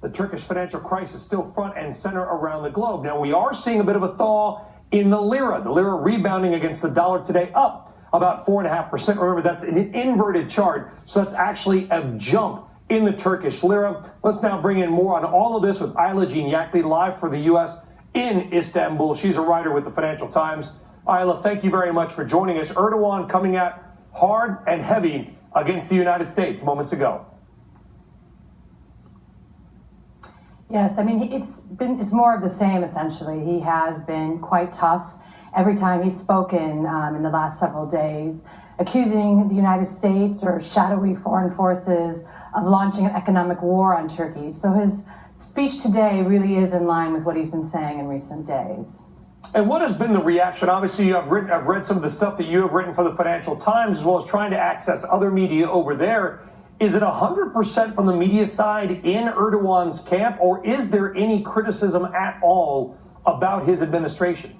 the Turkish financial crisis still front and center around the globe. Now, we are seeing a bit of a thaw in the lira. The lira rebounding against the dollar today, up about 4.5%. Remember, that's an inverted chart, so that's actually a jump in the Turkish lira. Let's now bring in more on all of this with Ayla Jean Yakli, live for the U.S. in Istanbul. She's a writer with the Financial Times. Ayla, thank you very much for joining us. Erdogan coming out hard and heavy against the United States moments ago. Yes, I mean, it's more of the same, essentially. He has been quite tough every time he's spoken in the last several days, accusing the United States or shadowy foreign forces of launching an economic war on Turkey. So his speech today really is in line with what he's been saying in recent days. And what has been the reaction? Obviously, I've read some of the stuff that you have written for the Financial Times, as well as trying to access other media over there. Is it 100% from the media side in Erdogan's camp, or is there any criticism at all about his administration?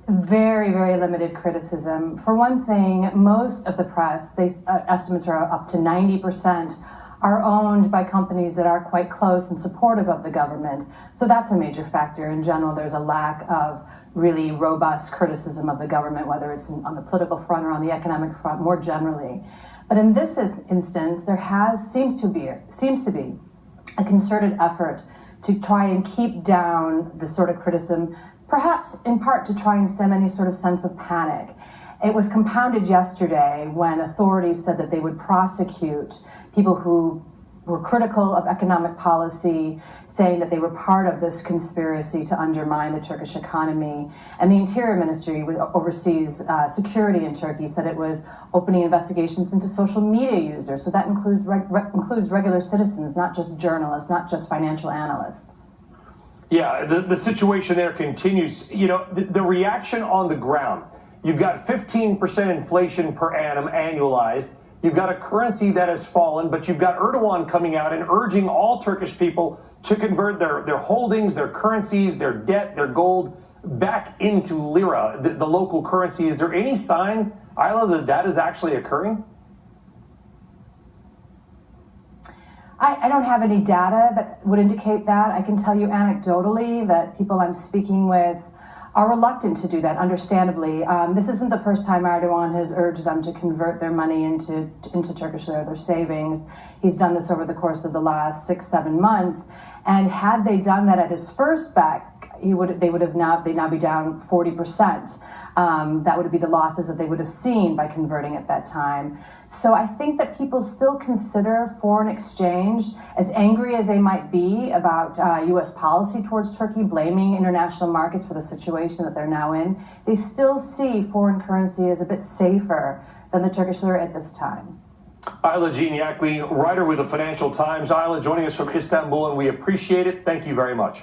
Very, very limited criticism. For one thing, most of the press, estimates are up to 90%, are owned by companies that are quite close and supportive of the government. So that's a major factor. In general, there's a lack of really robust criticism of the government, whether it's on the political front or on the economic front more generally. But in this instance, there seems to be a concerted effort to try and keep down this sort of criticism, perhaps in part to try and stem any sort of sense of panic. It was compounded yesterday when authorities said that they would prosecute people who were critical of economic policy, saying that they were part of this conspiracy to undermine the Turkish economy. And the Interior Ministry, which oversees security in Turkey, said it was opening investigations into social media users. So that includes regular citizens, not just journalists, not just financial analysts. Yeah, the situation there continues. You know, the reaction on the ground. You've got 15% inflation per annum annualized. You've got a currency that has fallen, but you've got Erdogan coming out and urging all Turkish people to convert their holdings, their currencies, their debt, their gold back into lira, the local currency. Is there any sign, Ayla, that is actually occurring? I don't have any data that would indicate that. I can tell you anecdotally that people I'm speaking with are reluctant to do that, understandably. This isn't the first time Erdogan has urged them to convert their money into Turkish lira, their savings. He's done this over the course of the last 6-7 months. And had they done that at his first back, they'd now be down 40%. That would be the losses that they would have seen by converting at that time. So I think that people still consider foreign exchange, as angry as they might be about U.S. policy towards Turkey, blaming international markets for the situation that they're now in. They still see foreign currency as a bit safer than the Turkish lira at this time. Ayla Jean Yakli, writer with the Financial Times. Ayla joining us from Istanbul, and we appreciate it. Thank you very much.